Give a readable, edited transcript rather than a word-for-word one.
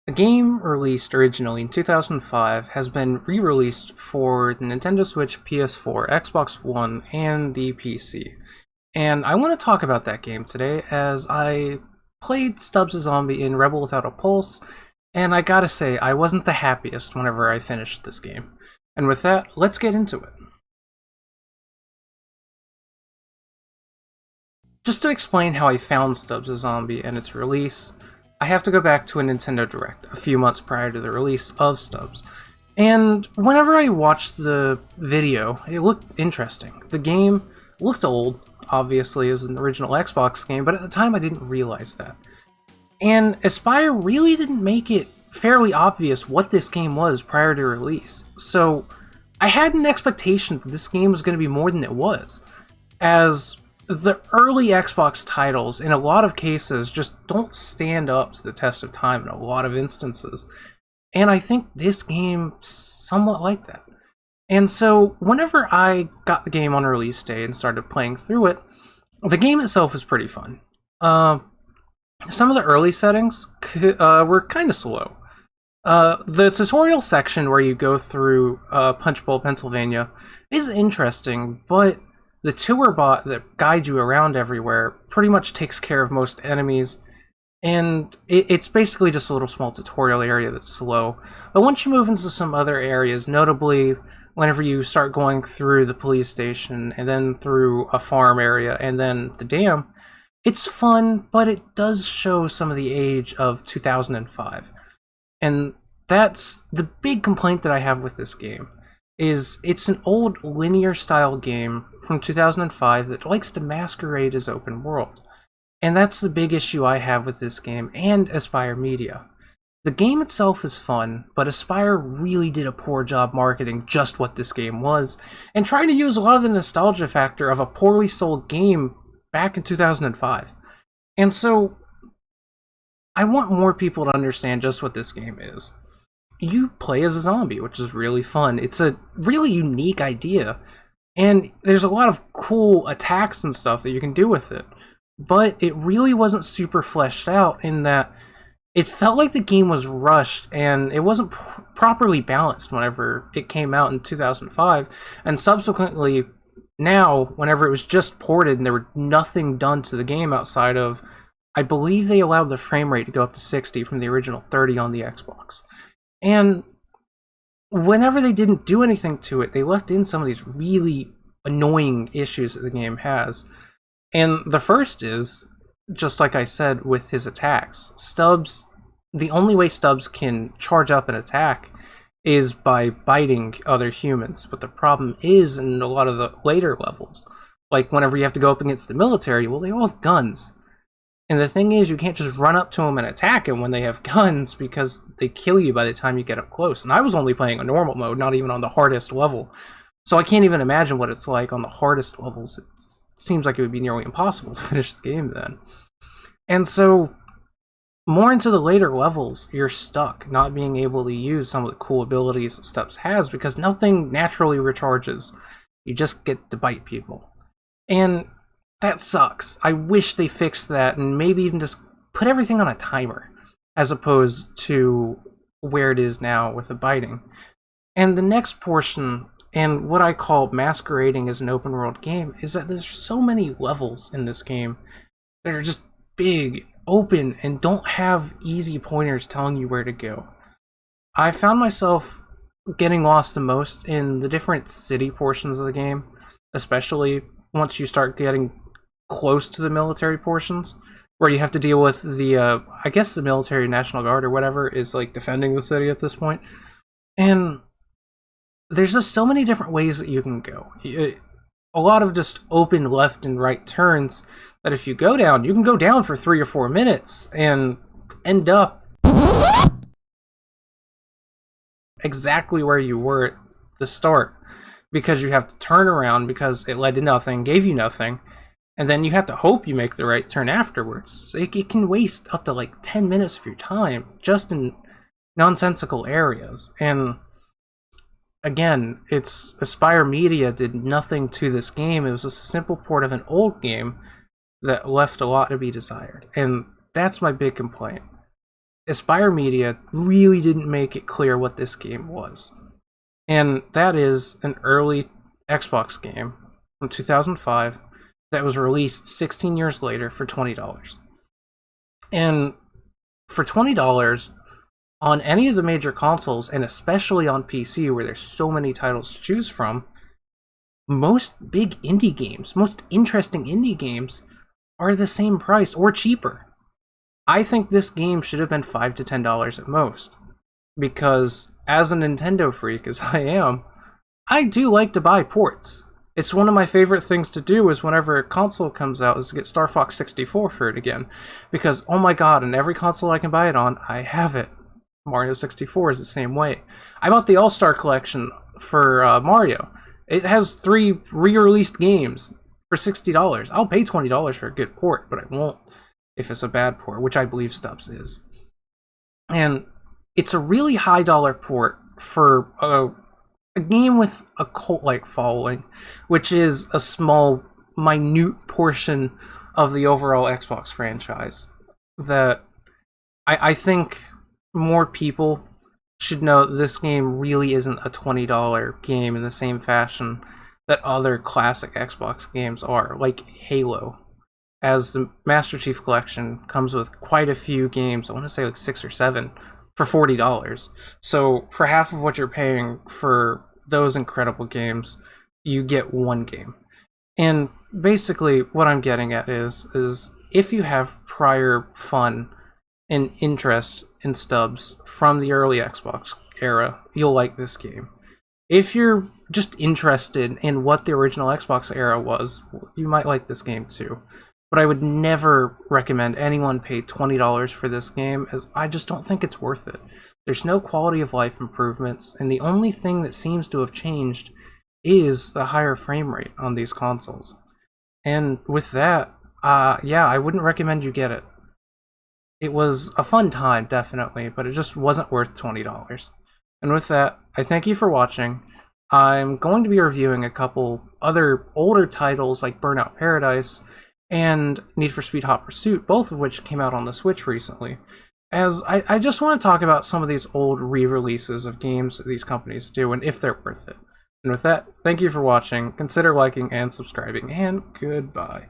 A game released originally in 2005 has been re-released for the Nintendo Switch, PS4, Xbox One, and the PC. And I want to talk about that game today as I played Stubbs the Zombie in Rebel Without a Pulse, and I gotta say, I wasn't the happiest whenever I finished this game. And with that, let's get into it. Just to explain how I found Stubbs the Zombie and its release, I have to go back to a Nintendo Direct a few months prior to the release of Stubbs. And whenever I watched the video, it looked interesting. The game looked old, obviously, it was an original Xbox game, but at the time I didn't realize that. And Aspyr really didn't make it fairly obvious what this game was prior to release. So I had an expectation that this game was going to be more than it was, as the early Xbox titles, in a lot of cases, just don't stand up to the test of time in a lot of instances. And I think this game somewhat like that. And so, whenever I got the game on release day and started playing through it, the game itself is pretty fun. Some of the early settings were kind of slow. The tutorial section where you go through Punch Bowl, Pennsylvania is interesting, but the tour bot that guides you around everywhere pretty much takes care of most enemies, and it's basically just a little small tutorial area that's slow. But once you move into some other areas, notably whenever you start going through the police station, and then through a farm area, and then the dam, it's fun, but it does show some of the age of 2005. And that's the big complaint that I have with this game. It's an old linear style game from 2005 that likes to masquerade as open world. And that's the big issue I have with this game and Aspyr Media. The game itself is fun, but Aspyr really did a poor job marketing just what this game was, and trying to use a lot of the nostalgia factor of a poorly sold game back in 2005. And so, I want more people to understand just what this game is. You play as a zombie, which is really fun. It's a really unique idea, and there's a lot of cool attacks and stuff that you can do with it. But it really wasn't super fleshed out in that it felt like the game was rushed and it wasn't properly balanced whenever it came out in 2005, and subsequently now, whenever it was just ported and there were nothing done to the game outside of, I believe they allowed the frame rate to go up to 60 from the original 30 on the Xbox. And whenever they didn't do anything to it, they left in some of these really annoying issues that the game has. And the first is, just like I said with his attacks, Stubbs, the only way Stubbs can charge up an attack is by biting other humans. But the problem is, in a lot of the later levels, like whenever you have to go up against the military, well, they all have guns. And the thing is, you can't just run up to them and attack them when they have guns, because they kill you by the time you get up close. And I was only playing a normal mode, not even on the hardest level. So I can't even imagine what it's like on the hardest levels. It seems like it would be nearly impossible to finish the game then. And so, more into the later levels, you're stuck not being able to use some of the cool abilities that Stubbs has, because nothing naturally recharges. You just get to bite people. And that sucks. I wish they fixed that and maybe even just put everything on a timer, as opposed to where it is now with the biting. And the next portion, and what I call masquerading as an open world game, is that there's so many levels in this game that are just big, open, and don't have easy pointers telling you where to go. I found myself getting lost the most in the different city portions of the game, especially once you start getting close to the military portions, where you have to deal with the, I guess the military National Guard or whatever is like defending the city at this point. And there's just so many different ways that you can go. A lot of just open left and right turns that if you go down, you can go down for 3 or 4 minutes and end up exactly where you were at the start, because you have to turn around because it led to nothing, gave you nothing, and then you have to hope you make the right turn afterwards. So it can waste up to like 10 minutes of your time just in nonsensical areas. And again, it's Aspyr Media did nothing to this game. It was just a simple port of an old game that left a lot to be desired. And that's my big complaint. Aspire Media really didn't make it clear what this game was. And that is an early Xbox game from 2005 that was released 16 years later for $20. And for $20 on any of the major consoles, and especially on PC where there's so many titles to choose from, most big indie games, most interesting indie games, are the same price or cheaper. I think this game should have been $5 to $10 at most. Because as a Nintendo freak as I am, I do like to buy ports. It's one of my favorite things to do is whenever a console comes out is to get Star Fox 64 for it again. Because, oh my god, in every console I can buy it on, I have it. Mario 64 is the same way. I bought the All-Star Collection for Mario. It has 3 re-released games for $60. I'll pay $20 for a good port, but I won't if it's a bad port, which I believe Stubbs is. And it's a really high dollar port for a game with a cult-like following, which is a small, minute portion of the overall Xbox franchise. That I think more people should know that this game really isn't a $20 game in the same fashion that other classic Xbox games are, like Halo. As the Master Chief Collection comes with quite a few games, I want to say like 6 or 7, for $40. So for half of what you're paying for those incredible games, you get one game. And basically what I'm getting at is if you have prior fun and interest in Stubbs from the early Xbox era, you'll like this game. If you're just interested in what the original Xbox era was, you might like this game too. But I would never recommend anyone pay $20 for this game, as I just don't think it's worth it. There's no quality of life improvements, and the only thing that seems to have changed is the higher frame rate on these consoles. And with that, yeah, I wouldn't recommend you get it. It was a fun time, definitely, but it just wasn't worth $20. And with that, I thank you for watching. I'm going to be reviewing a couple other older titles like Burnout Paradise and Need for Speed Hot Pursuit, both of which came out on the Switch recently. As I just want to talk about some of these old re-releases of games that these companies do and if they're worth it. And with that, thank you for watching, consider liking and subscribing, and goodbye.